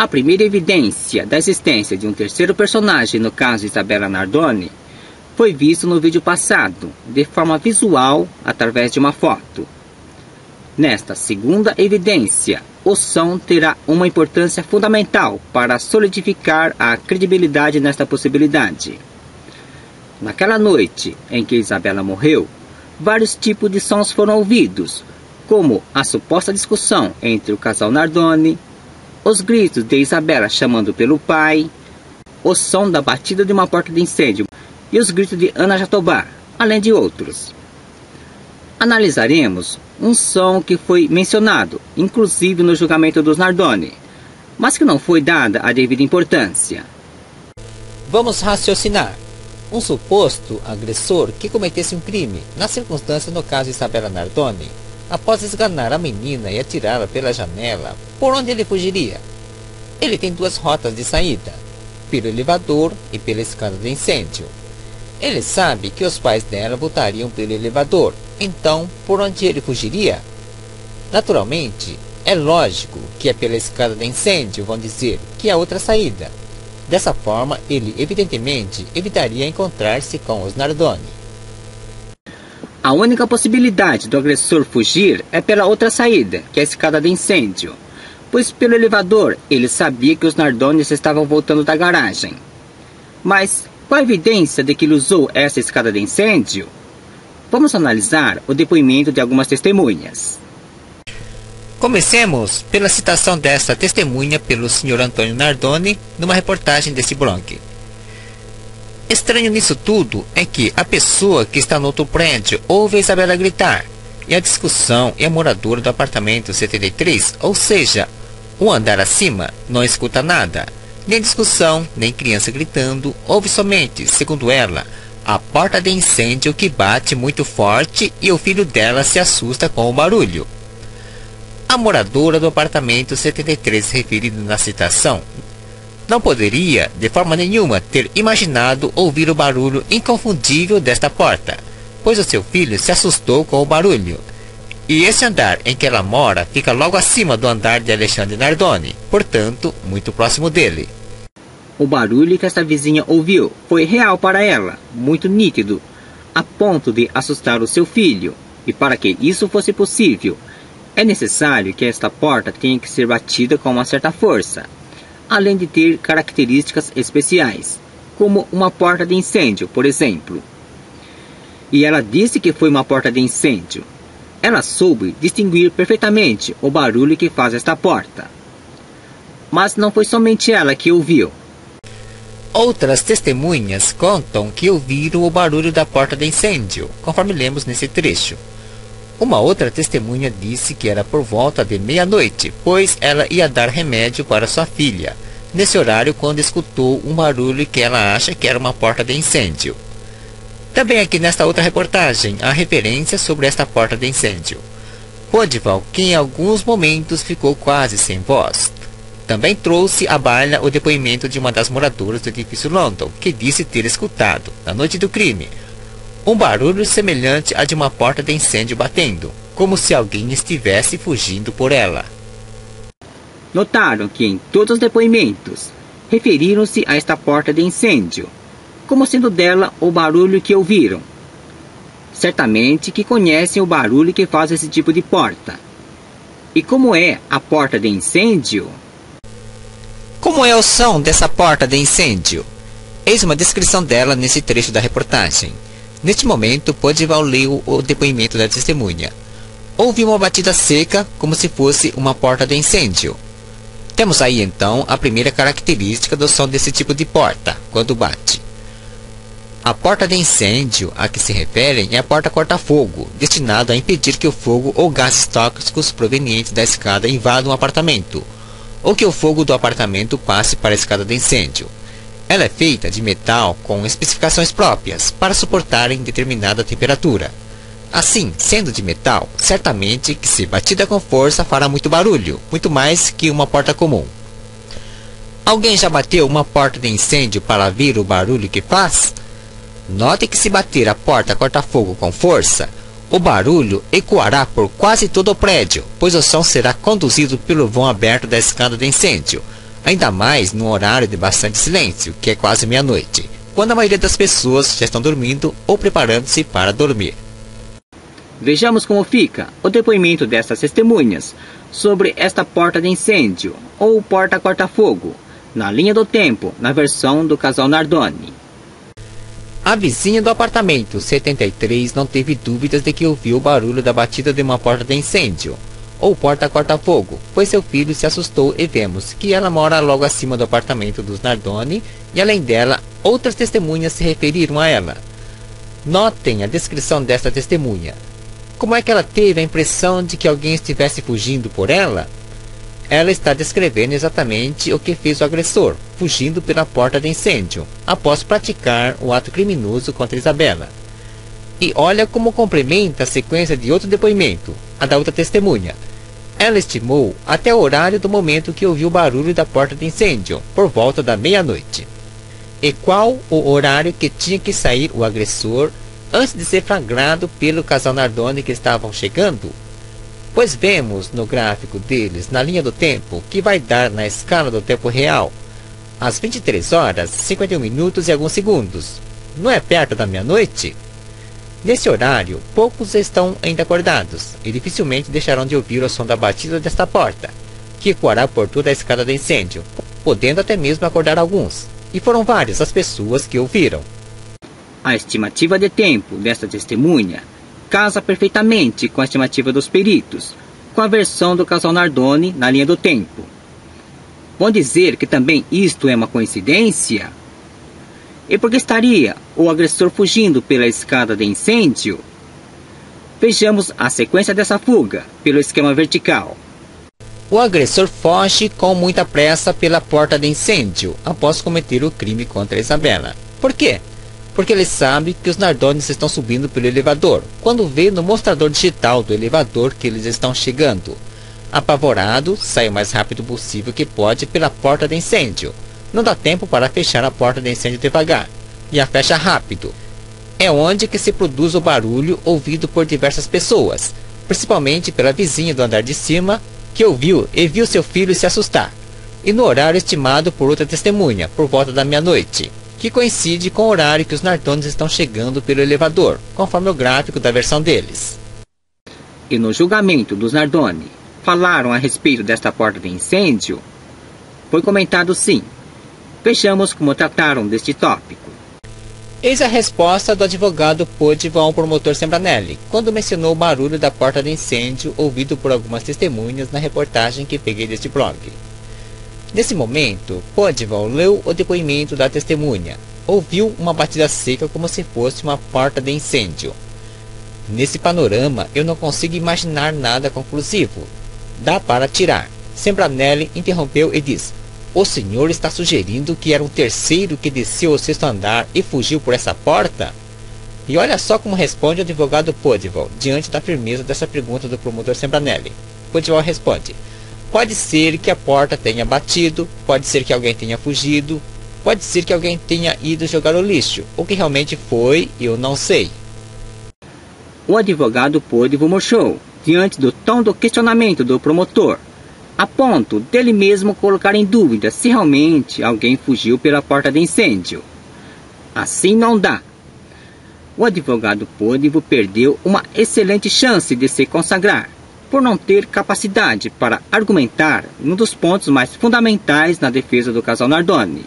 A primeira evidência da existência de um terceiro personagem no caso de Isabella Nardoni foi visto no vídeo passado, de forma visual, através de uma foto. Nesta segunda evidência, o som terá uma importância fundamental para solidificar a credibilidade nesta possibilidade. Naquela noite em que Isabella morreu, vários tipos de sons foram ouvidos, como a suposta discussão entre o casal Nardoni, os gritos de Isabella chamando pelo pai, o som da batida de uma porta de incêndio e os gritos de Ana Jatobá, além de outros. Analisaremos um som que foi mencionado, inclusive no julgamento dos Nardoni, mas que não foi dada a devida importância. Vamos raciocinar. Um suposto agressor que cometesse um crime, na circunstância no caso de Isabella Nardoni, após esganar a menina e atirá-la pela janela, por onde ele fugiria? Ele tem duas rotas de saída, pelo elevador e pela escada de incêndio. Ele sabe que os pais dela voltariam pelo elevador, então por onde ele fugiria? Naturalmente, é lógico que é pela escada de incêndio, vão dizer, que é outra saída. Dessa forma, ele evidentemente evitaria encontrar-se com os Nardoni. A única possibilidade do agressor fugir é pela outra saída, que é a escada de incêndio, pois pelo elevador ele sabia que os Nardoni estavam voltando da garagem. Mas qual a evidência de que ele usou essa escada de incêndio? Vamos analisar o depoimento de algumas testemunhas. Comecemos pela citação desta testemunha pelo Sr. Antônio Nardoni numa reportagem desse blog. Estranho nisso tudo é que a pessoa que está no outro prédio ouve a Isabella gritar, e a discussão e a moradora do apartamento 73, ou seja, um andar acima, não escuta nada, nem discussão, nem criança gritando, ouve somente, segundo ela, a porta de incêndio que bate muito forte e o filho dela se assusta com o barulho. A moradora do apartamento 73 referido na citação não poderia, de forma nenhuma, ter imaginado ouvir o barulho inconfundível desta porta, pois o seu filho se assustou com o barulho. E esse andar em que ela mora fica logo acima do andar de Alexandre Nardoni, portanto, muito próximo dele. O barulho que esta vizinha ouviu foi real para ela, muito nítido, a ponto de assustar o seu filho, e para que isso fosse possível, é necessário que esta porta tenha que ser batida com uma certa força, além de ter características especiais, como uma porta de incêndio, por exemplo. E ela disse que foi uma porta de incêndio. Ela soube distinguir perfeitamente o barulho que faz esta porta. Mas não foi somente ela que ouviu. Outras testemunhas contam que ouviram o barulho da porta de incêndio, conforme lemos nesse trecho. Uma outra testemunha disse que era por volta de meia-noite, pois ela ia dar remédio para sua filha, nesse horário quando escutou um barulho que ela acha que era uma porta de incêndio. Também aqui nesta outra reportagem, há referência sobre esta porta de incêndio. Podival, que em alguns momentos ficou quase sem voz. Também trouxe à baila o depoimento de uma das moradoras do edifício London, que disse ter escutado, na noite do crime, um barulho semelhante a de uma porta de incêndio batendo, como se alguém estivesse fugindo por ela. Notaram que em todos os depoimentos referiram-se a esta porta de incêndio, como sendo dela o barulho que ouviram. Certamente que conhecem o barulho que faz esse tipo de porta. E como é a porta de incêndio? Como é o som dessa porta de incêndio? Eis uma descrição dela nesse trecho da reportagem. Neste momento, Podival leu o depoimento da testemunha. Houve uma batida seca, como se fosse uma porta de incêndio. Temos aí então a primeira característica do som desse tipo de porta, quando bate. A porta de incêndio a que se referem é a porta corta-fogo, destinada a impedir que o fogo ou gases tóxicos provenientes da escada invadam o apartamento, ou que o fogo do apartamento passe para a escada de incêndio. Ela é feita de metal com especificações próprias para suportarem determinada temperatura. Assim, sendo de metal, certamente que se batida com força fará muito barulho, muito mais que uma porta comum. Alguém já bateu uma porta de incêndio para ver o barulho que faz? Note que se bater a porta corta-fogo com força, o barulho ecoará por quase todo o prédio, pois o som será conduzido pelo vão aberto da escada de incêndio, ainda mais num horário de bastante silêncio, que é quase meia-noite, quando a maioria das pessoas já estão dormindo ou preparando-se para dormir. Vejamos como fica o depoimento dessas testemunhas sobre esta porta de incêndio, ou porta corta-fogo, na linha do tempo, na versão do casal Nardoni. A vizinha do apartamento 73 não teve dúvidas de que ouviu o barulho da batida de uma porta de incêndio, ou porta corta-fogo, pois seu filho se assustou e vemos que ela mora logo acima do apartamento dos Nardoni e, além dela, outras testemunhas se referiram a ela. Notem a descrição desta testemunha. Como é que ela teve a impressão de que alguém estivesse fugindo por ela? Ela está descrevendo exatamente o que fez o agressor, fugindo pela porta de incêndio, após praticar o ato criminoso contra Isabela. E olha como complementa a sequência de outro depoimento, a da outra testemunha. Ela estimou até o horário do momento que ouviu o barulho da porta de incêndio, por volta da meia-noite. E qual o horário que tinha que sair o agressor antes de ser flagrado pelo casal Nardoni que estavam chegando? Pois vemos no gráfico deles, na linha do tempo, que vai dar na escala do tempo real, às 23 horas, 51 minutos e alguns segundos. Não é perto da meia-noite? Nesse horário, poucos estão ainda acordados, e dificilmente deixarão de ouvir o som da batida desta porta, que ecoará por toda a escada de incêndio, podendo até mesmo acordar alguns. E foram várias as pessoas que ouviram. A estimativa de tempo desta testemunha casa perfeitamente com a estimativa dos peritos, com a versão do casal Nardoni na linha do tempo. Vão dizer que também isto é uma coincidência? E por que estaria o agressor fugindo pela escada de incêndio? Vejamos a sequência dessa fuga pelo esquema vertical. O agressor foge com muita pressa pela porta de incêndio após cometer o crime contra Isabela. Por quê? Porque ele sabe que os Nardonis estão subindo pelo elevador, quando vê no mostrador digital do elevador que eles estão chegando. Apavorado, sai o mais rápido possível que pode pela porta de incêndio. Não dá tempo para fechar a porta de incêndio devagar, e a fecha rápido. É onde que se produz o barulho ouvido por diversas pessoas, principalmente pela vizinha do andar de cima, que ouviu e viu seu filho se assustar, e no horário estimado por outra testemunha, por volta da meia-noite, que coincide com o horário que os Nardonis estão chegando pelo elevador, conforme o gráfico da versão deles. E no julgamento dos Nardoni, falaram a respeito desta porta de incêndio? Foi comentado sim. Vejamos como trataram deste tópico. Eis a resposta do advogado Podival ao promotor Sembranelli, quando mencionou o barulho da porta de incêndio ouvido por algumas testemunhas na reportagem que peguei deste blog. Nesse momento, Podival leu o depoimento da testemunha. Ouviu uma batida seca como se fosse uma porta de incêndio. Nesse panorama, eu não consigo imaginar nada conclusivo. Dá para tirar. Sembranelli interrompeu e disse: "O senhor está sugerindo que era um terceiro que desceu ao 6º andar e fugiu por essa porta?" E olha só como responde o advogado Podival, diante da firmeza dessa pergunta do promotor Sembranelli. Podival responde: "Pode ser que a porta tenha batido, pode ser que alguém tenha fugido, pode ser que alguém tenha ido jogar o lixo. O que realmente foi, eu não sei." O advogado Podival murchou diante do tom do questionamento do promotor, a ponto dele mesmo colocar em dúvida se realmente alguém fugiu pela porta de incêndio. Assim não dá. O advogado Podival perdeu uma excelente chance de se consagrar, por não ter capacidade para argumentar um dos pontos mais fundamentais na defesa do casal Nardoni.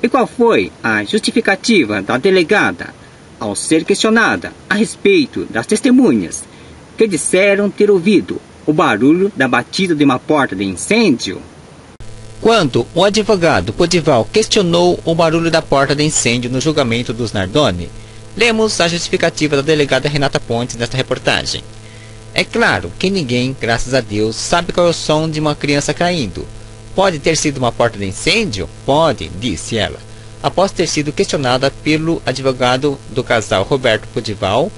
E qual foi a justificativa da delegada ao ser questionada a respeito das testemunhas que disseram ter ouvido o barulho da batida de uma porta de incêndio? Quando o advogado Podival questionou o barulho da porta de incêndio no julgamento dos Nardoni, lemos a justificativa da delegada Renata Pontes nesta reportagem. É claro que ninguém, graças a Deus, sabe qual é o som de uma criança caindo. Pode ter sido uma porta de incêndio? Pode, disse ela, após ter sido questionada pelo advogado do casal Roberto Podival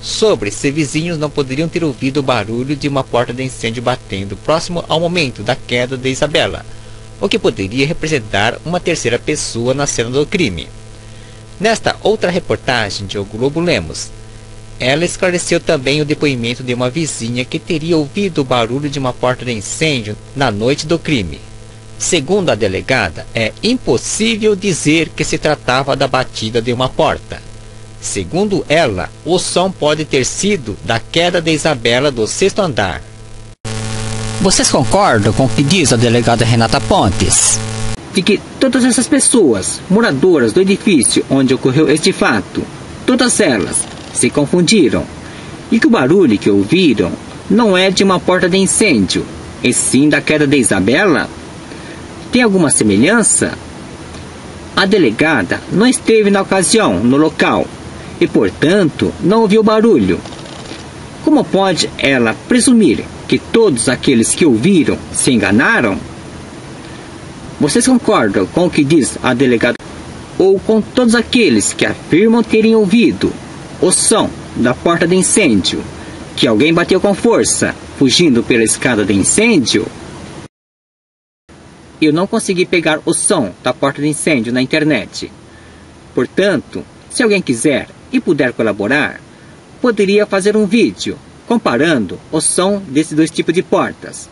sobre se vizinhos não poderiam ter ouvido o barulho de uma porta de incêndio batendo próximo ao momento da queda de Isabela, o que poderia representar uma terceira pessoa na cena do crime. Nesta outra reportagem de O Globo lemos: ela esclareceu também o depoimento de uma vizinha que teria ouvido o barulho de uma porta de incêndio na noite do crime. Segundo a delegada, é impossível dizer que se tratava da batida de uma porta. Segundo ela, o som pode ter sido da queda de Isabela do 6º andar. Vocês concordam com o que diz a delegada Renata Pontes? De que todas essas pessoas, moradoras do edifício onde ocorreu este fato, todas elas se confundiram, e que o barulho que ouviram não é de uma porta de incêndio, e sim da queda de Isabela? Tem alguma semelhança? A delegada não esteve na ocasião no local e, portanto, não ouviu barulho. Como pode ela presumir que todos aqueles que ouviram se enganaram? Vocês concordam com o que diz a delegada ou com todos aqueles que afirmam terem ouvido o som da porta de incêndio, que alguém bateu com força, fugindo pela escada de incêndio? Eu não consegui pegar o som da porta de incêndio na internet. Portanto, se alguém quiser e puder colaborar, poderia fazer um vídeo comparando o som desses dois tipos de portas,